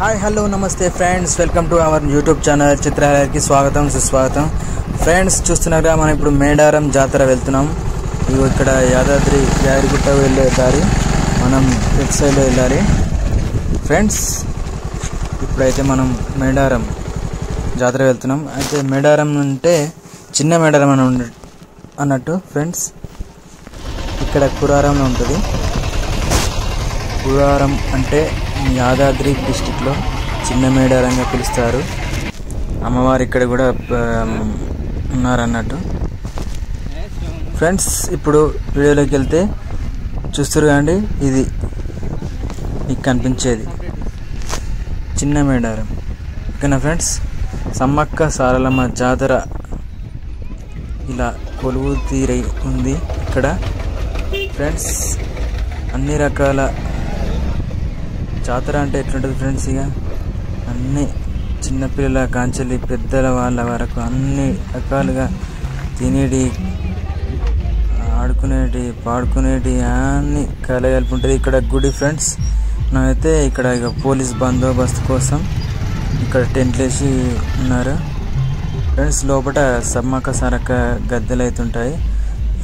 Hi hello నమస్తే friends, welcome to our YouTube channel చిత్రహాలకి స్వాగతం సుస్వాగతం. ఫ్రెండ్స్ చూస్తున్నారుగా, మనం ఇప్పుడు మేడారం జాతర వెళ్తున్నాం. ఇక్కడ యాదాద్రి యాదగిరిగుట్ట వెళ్ళే దారి, మనం లెఫ్ట్ సైడ్లో వెళ్ళాలి. ఫ్రెండ్స్ ఇప్పుడైతే మనం మేడారం జాతర వెళ్తున్నాం. అయితే మేడారం అంటే చిన్న మేడారం అని అన్నట్టు ఫ్రెండ్స్. ఇక్కడ కురారంలో ఉంటుంది. కురారం అంటే యాదాద్రి డిస్టిక్లో చిన్న మేడారంగా పిలుస్తారు. అమ్మవారు ఇక్కడ కూడా ఉన్నారన్నట్టు. ఫ్రెండ్స్ ఇప్పుడు వీడియోలోకి వెళ్తే చూస్తారు కండి, ఇది మీకు కనిపించేది చిన్న మేడారం. ఓకేనా ఫ్రెండ్స్, సమ్మక్క సారలమ్మ జాతర ఇలా కొలువు తీరై ఉంది ఇక్కడ. ఫ్రెండ్స్ అన్ని రకాల జాతర అంటే ఎట్లుంటుంది ఫ్రెండ్స్, ఇక అన్నీ చిన్నపిల్లల కాంచెల్లి పెద్దల వాళ్ళ వరకు అన్ని రకాలుగా తినేటి, ఆడుకునేటి, పాడుకునేటి అన్నీ కలగలిపి ఉంటుంది ఇక్కడ గుడి. ఫ్రెండ్స్ మనమైతే ఇక్కడ ఇక పోలీస్ బందోబస్తు కోసం ఇక్కడ టెంట్లు వేసి ఉన్నారు. ఫ్రెండ్స్ లోపల సమ్మక్క సారక్క గద్దెలు అవుతుంటాయి.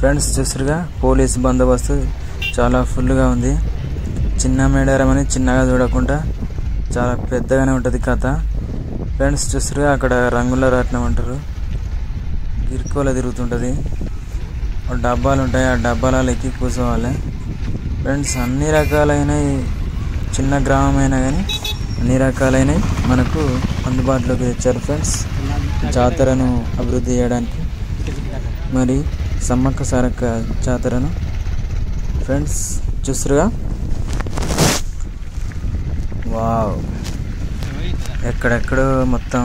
ఫ్రెండ్స్ చూసారుగా, పోలీస్ బందోబస్తు చాలా ఫుల్గా ఉంది. చిన్న మేడారం అని చిన్నగా చూడకుండా చాలా పెద్దగానే ఉంటుంది కథ. ఫ్రెండ్స్ చూసారుగా, అక్కడ రంగుల రాట్నం అంటారు, గిరికోల తిరుగుతుంటుంది, డబ్బాలు ఉంటాయి, ఆ డబ్బాలలో ఎక్కి కూర్చోవాలి. ఫ్రెండ్స్ అన్ని రకాలైనవి, చిన్న గ్రామం అయినా కానీ అన్ని రకాలైనవి మనకు అందుబాటులోకి తెచ్చారు. ఫ్రెండ్స్ జాతరను అభివృద్ధి చేయడానికి, మరి సమ్మక్క సారక్క జాతరను. ఫ్రెండ్స్ చూసారుగా, వావ్, ఎక్కడెక్కడో మొత్తం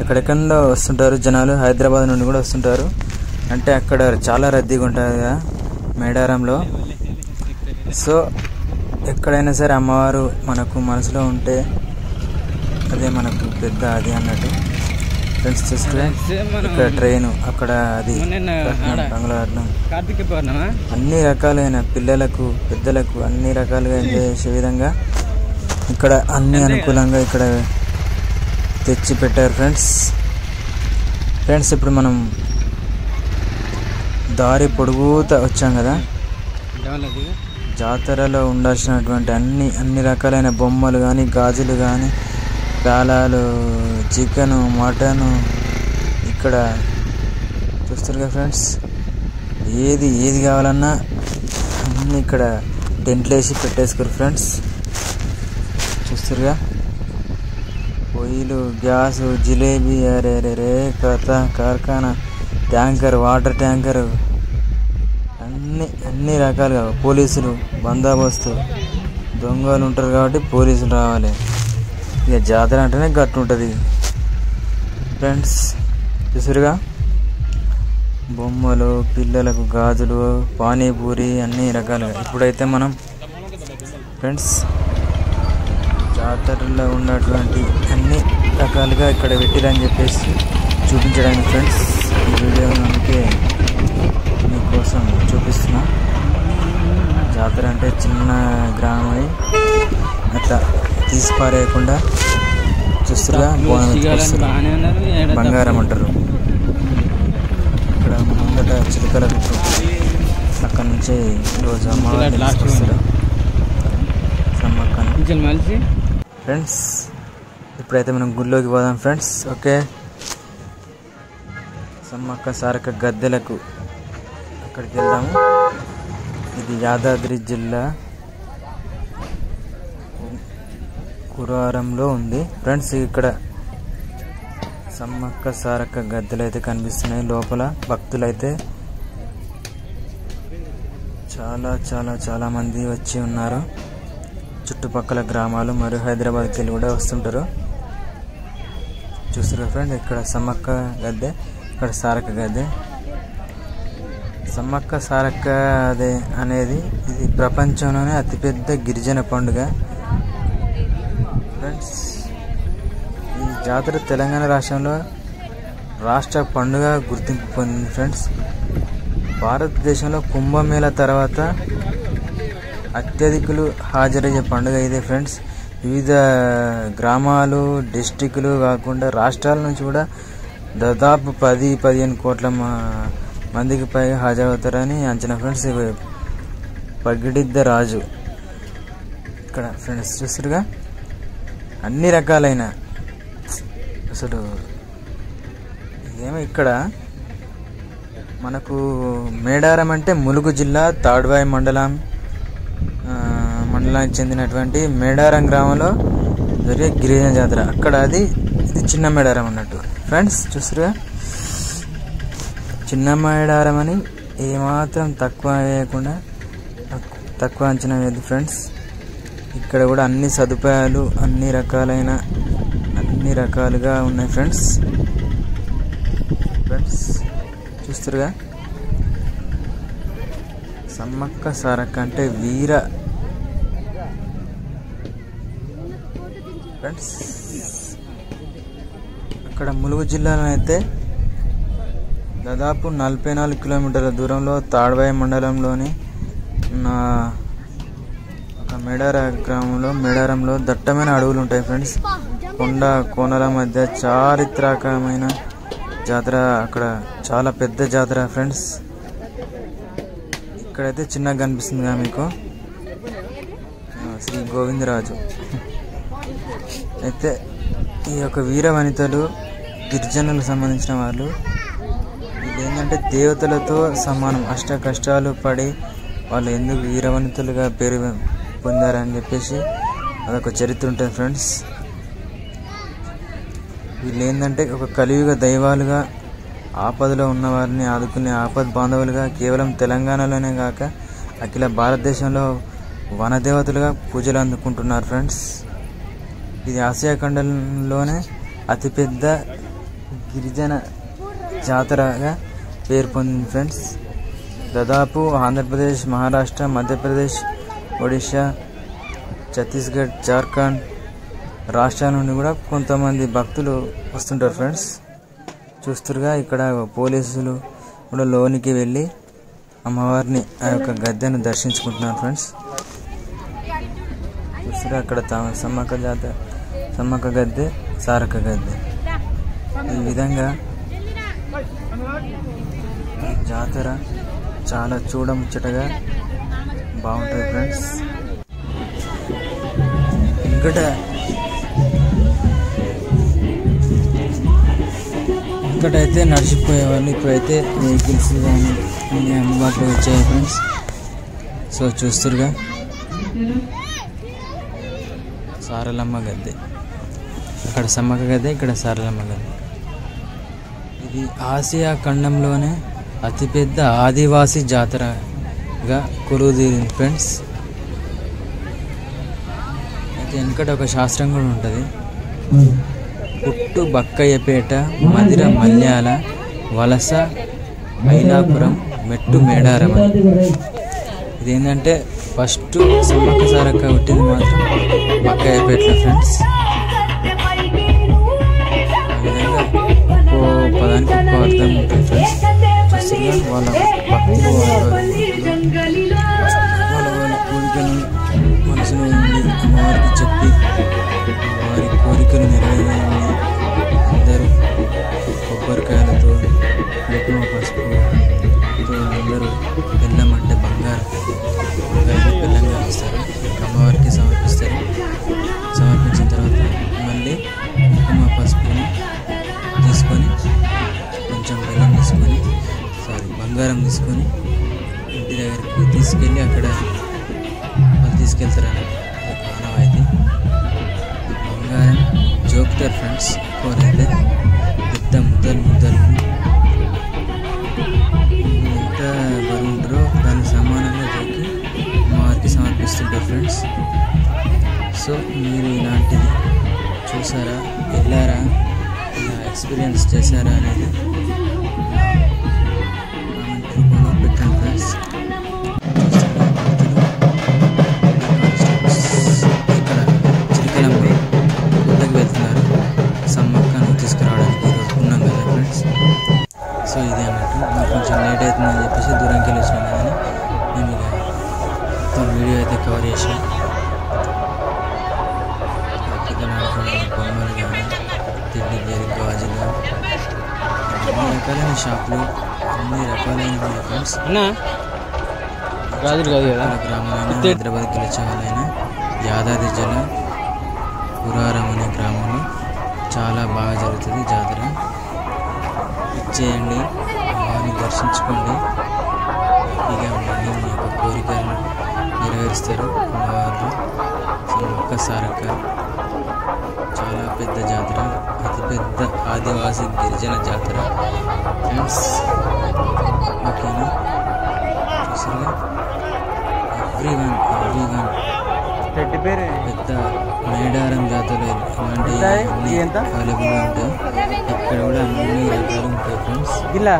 ఎక్కడెక్కడో వస్తుంటారు జనాలు. హైదరాబాద్ నుండి కూడా వస్తుంటారు. అంటే అక్కడ చాలా రద్దీగా ఉంటుంది కదా మేడారంలో. సో ఎక్కడైనా సరే అమ్మవారు మనకు మనసులో ఉంటే అదే మనకు పెద్ద అది అన్నట్టు. ఫ్రెండ్స్ చూస్తే ఇక్కడ ట్రైన్, అక్కడ అది బంగ్లారం, అన్ని రకాలైన పిల్లలకు పెద్దలకు అన్ని రకాలుగా ఎంజాయ్ చేసే విధంగా ఇక్కడ అన్ని అనుకూలంగా ఇక్కడ తెచ్చి పెట్టారు. ఫ్రెండ్స్ ఇప్పుడు మనం దారి పొడుగుతా వచ్చాం కదా. జాతరలో ఉండాల్సినటువంటి అన్ని రకాలైన బొమ్మలు కానీ, గాజులు కానీ, పేలాలు, చికెను, మటను ఇక్కడ చూస్తారుగా ఫ్రెండ్స్. ఏది కావాలన్నా అన్నీ ఇక్కడ టెంట్లు వేసి పెట్టేసుకోరు. ఫ్రెండ్స్ చూస్తారుగా, పొయ్యిలు, గ్యాసు, జిలేబీ, అరే కథ, కార్ఖానా, ట్యాంకర్, వాటర్ ట్యాంకరు, అన్ని రకాలుగా పోలీసులు బందోబస్తు. దొంగలు ఉంటారు కాబట్టి పోలీసులు రావాలి. ఇక జాతర అంటేనే గట్టు ఉంటుంది. ఫ్రెండ్స్ చూసారుగా, బొమ్మలు, పిల్లలకు గాజులు, పానీపూరి అన్ని రకాలుగా. ఇప్పుడైతే మనం ఫ్రెండ్స్ జాతరలో ఉన్నటువంటి అన్ని రకాలుగా ఇక్కడ పెట్టిరని చెప్పేసి చూపించడానికి ఫ్రెండ్స్ ఈ వీడియో అందుకే మీకోసం చూపిస్తున్నా. జాతర అంటే చిన్న గ్రామం అట్లా తీసిపారేయకుండా చూస్తుగా బంగారం అంటారు. ఇక్కడ ముందట చిలుకలకు అక్కడ నుంచి రోజు అమ్మవారు తీసుకొస్తారు సమ్మక్కను. ఫ్రెండ్స్ ఇప్పుడైతే మనం గుళ్ళోకి పోదాం ఫ్రెండ్స్. ఓకే, సమ్మక్క సారక్క గద్దెలకు అక్కడికి వెళ్దాము. ఇది యాదాద్రి జిల్లా కురారంలో ఉంది. ఫ్రెండ్స్ ఇక్కడ సమ్మక్క సారక్క గద్దెలు అయితే కనిపిస్తున్నాయి. లోపల భక్తులైతే చాలా మంది వచ్చి ఉన్నారు. చుట్టుపక్కల గ్రామాలు మరియు హైదరాబాద్కి వెళ్ళి కూడా వస్తుంటారు. చూస్తారు ఫ్రెండ్స్, ఇక్కడ సమ్మక్క గద్దె, ఇక్కడ సారక్క గద్దె. సమ్మక్క సారక్క అదే అనేది ఇది ప్రపంచంలోనే అతిపెద్ద గిరిజన పండుగ. ఫ్రెండ్స్ ఈ జాతర తెలంగాణ రాష్ట్రంలో రాష్ట్ర పండుగ గుర్తింపు పొందింది. ఫ్రెండ్స్ భారతదేశంలో కుంభమేళా తర్వాత అత్యధికులు హాజరయ్యే పండుగ ఇదే ఫ్రెండ్స్. వివిధ గ్రామాలు డిస్టిక్లు కాకుండా రాష్ట్రాల నుంచి కూడా దాదాపు 10-15 కోట్ల మందికి పైగా హాజరవుతారని అంచనా ఫ్రెండ్స్. పగిడిద్ద రాజు ఇక్కడ ఫ్రెండ్స్ చూస్తారుగా అన్ని రకాలైన అసలు ఏమో ఇక్కడ మనకు మేడారం అంటే ములుగు జిల్లా తాడ్వాయి మండలానికి చెందినటువంటి మేడారం గ్రామంలో జరిగే గిరిజన జాతర. అక్కడ ఇది చిన్న మేడారం అన్నట్టు ఫ్రెండ్స్ చూస్తారుగా. చిన్న మేడారం అని ఏమాత్రం తక్కువ వేయకుండా తక్కువ అంచనా వేయద్దు ఫ్రెండ్స్. ఇక్కడ కూడా అన్ని సదుపాయాలు అన్ని రకాలుగా ఉన్నాయి ఫ్రెండ్స్. చూస్తారుగా సమ్మక్క సారక్క అంటే వీర ఫ్రెండ్స్. అక్కడ ములుగు జిల్లాలో అయితే దాదాపు 44 కిలోమీటర్ల దూరంలో తాడ్వాయి మండలంలోని ఉన్న ఒక మేడారంలో దట్టమైన అడవులు ఉంటాయి ఫ్రెండ్స్. కొండ కోనల మధ్య చారిత్రకమైన జాతర. అక్కడ చాలా పెద్ద జాతర ఫ్రెండ్స్. ఇక్కడైతే చిన్నగా కనిపిస్తుందిగా మీకు శ్రీ గోవిందరాజు. అయితే ఈ యొక్క వీర వనితలు గిరిజనులకు సంబంధించిన వాళ్ళు. వీళ్ళు ఏంటంటే దేవతలతో సమానం. అష్ట కష్టాలు పడి వాళ్ళు ఎందుకు వీరవనితలుగా పేరు పొందారని చెప్పేసి అదొక చరిత్ర ఉంటుంది ఫ్రెండ్స్. వీళ్ళు ఏంటంటే ఒక కలియుగ దైవాలుగా ఆపదలో ఉన్న వారిని ఆదుకునే ఆపద్ బాంధవులుగా కేవలం తెలంగాణలోనే కాక అఖిల భారతదేశంలో వనదేవతలుగా పూజలు అందుకుంటున్నారు ఫ్రెండ్స్. ఇది ఆసియా ఖండంలోనే అతిపెద్ద గిరిజన జాతరగా పేరు పొందింది ఫ్రెండ్స్. దాదాపు ఆంధ్రప్రదేశ్, మహారాష్ట్ర, మధ్యప్రదేశ్, ఒడిశా, ఛత్తీస్గఢ్, జార్ఖండ్ రాష్ట్రాల నుండి కూడా కొంతమంది భక్తులు వస్తుంటారు ఫ్రెండ్స్. చూస్తురుగా ఇక్కడ పోలీసులు కూడా లోనికి వెళ్ళి అమ్మవారిని ఆ యొక్క గద్దెను దర్శించుకుంటున్నారు ఫ్రెండ్స్. చూస్తురుగా అక్కడ సమ్మక్క గద్దె, సారక్క గద్దె. ఈ విధంగా జాతర చాలా చూడముచ్చటగా బాగుంటుంది ఫ్రెండ్స్. ఇక్కడైతే నడిచిపోయే వాళ్ళు ఇప్పుడైతే వెహికల్స్ కానీ అన్ని అందుబాటులో వచ్చాయి ఫ్రెండ్స్. సో చూస్తురుగా సారలమ్మ గద్దె. అక్కడ సమ్మక్క గద్దె, ఇక్కడ సారలమ్మ గద్దె. ఇది ఆసియా ఖండంలోనే అతిపెద్ద ఆదివాసీ జాతరగా కొలువుదీరింది ఫ్రెండ్స్. అయితే వెనకట ఒక శాస్త్రం కూడా ఉంటుంది. పుట్టు బక్కయ్యపేట, మదిర మల్యాల, వలస మైలాపురం, మెట్టు మేడారం. ఇదేంటంటే ఫస్ట్ సమ్మక్క సారక్క పుట్టింది మాత్రం బక్కయ్యపేటలో ఫ్రెండ్స్. ఆ విధంగా ఒక్కో పదానికి ఒక్కో అర్థం ఉంటుంది ఫ్రెండ్స్. చూస్తున్నా వాళ్ళ భక్తులు వాళ్ళ కోరికలను మనసులో ఉండి అమ్మవారికి చెప్పి వారి కోరికలు నెరవేరాలని అందరూ కొబ్బరికాయలతో, కుంకుమ పసుపుతో అందరూ బెల్లం అంటే బంగారం బెల్లంగా ఇస్తారు. అమ్మవారికి సమర్పిస్తారు. సమర్పించిన తర్వాత మళ్ళీ కుంకుమ పసుపుని తీసుకొని కొంచెం బెల్లం తీసుకొని బంగారం తీసుకొని ఇంటి దగ్గరికి తీసుకెళ్ళి అక్కడ వాళ్ళు తీసుకెళ్తారు అన్నట్టు. ఆనవాయితీ బంగారం జోకుతారు ఫ్రెండ్స్. ఎక్కువనైతే పెద్ద ముద్దలు ఎంత బరువు ఉంటారో దానికి సమానంగా జోకి అమ్మవారికి సమర్పిస్తుంటారు ఫ్రెండ్స్. సో మీరు ఇలాంటిది చూసారా, వెళ్ళారా, ఇలా ఎక్స్పీరియన్స్ చేశారా అనేది కామెంట్ రూపంలో పెట్టండి ఫ్రెండ్స్. ఇక్కడ చిరికలంలో గుడ్డకు వెళ్తున్నారు సమ్మక్కను తీసుకురావడానికి. ఈరోజు ఉన్నాం కదా ఫ్రెండ్స్. సో ఇదే అన్నట్టు నాకు కొంచెం లేట్ అవుతుందని చెప్పేసి దూరంకి వెళ్ళి వచ్చినాం కానీ నేను ఇక మొత్తం వీడియో అయితే కవర్ చేసాను. రకమైన బొమ్మలు కానీ తిండి వేరు గాజులు అన్ని రకాలైన షాపులు అన్ని రకాలైన ఫ్రెండ్స్ గాజులు కాదు కదా గ్రామమైన హైదరాబాద్ గెలిచేవాళ్ళైన యాదాద్రి జిల్లా పురారం అనే గ్రామంలో చాలా బాగా జరుగుతుంది జాతర. ఇచ్చేయండి, అమ్మవారిని దర్శించుకోండి, హ్యాపీగా ఉండండి. మీ యొక్క కోరికలను నెరవేరుస్తారు అమ్మవారు. ఒక్కసారక్క చాలా పెద్ద జాతర, అతిపెద్ద ఆదివాసీ గిరిజన జాతర ఫ్రెండ్స్. ఓకేనా, చూసారుగా ఎవ్రీవన్ పెద్ద మేడారం జాతరలో ఇలాంటి అవైలబుల్గా ఉంటాయి. ఇక్కడ కూడా అన్ని రకాలు ఉంటాయి ఫ్రెండ్స్. ఇలా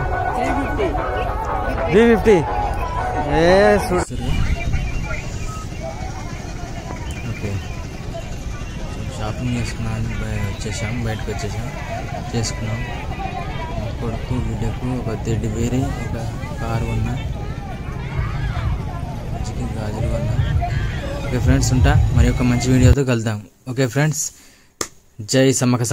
350 ఓకే, షాపింగ్ చేసుకున్నాను, బయటకు వచ్చేసాం, చేసుకున్నాం. కొడుకు బిడ్డకు ఒక తెడ్డి బేరి, ఒక కారు కొన్నా, మంచికి గాజులు కొన్నా. ఓకే ఫ్రెండ్స్, ఉంటా మరి ఒక మంచి వీడియోతో కలుద్దాం. ఓకే ఫ్రెండ్స్, జై సమ్మక్క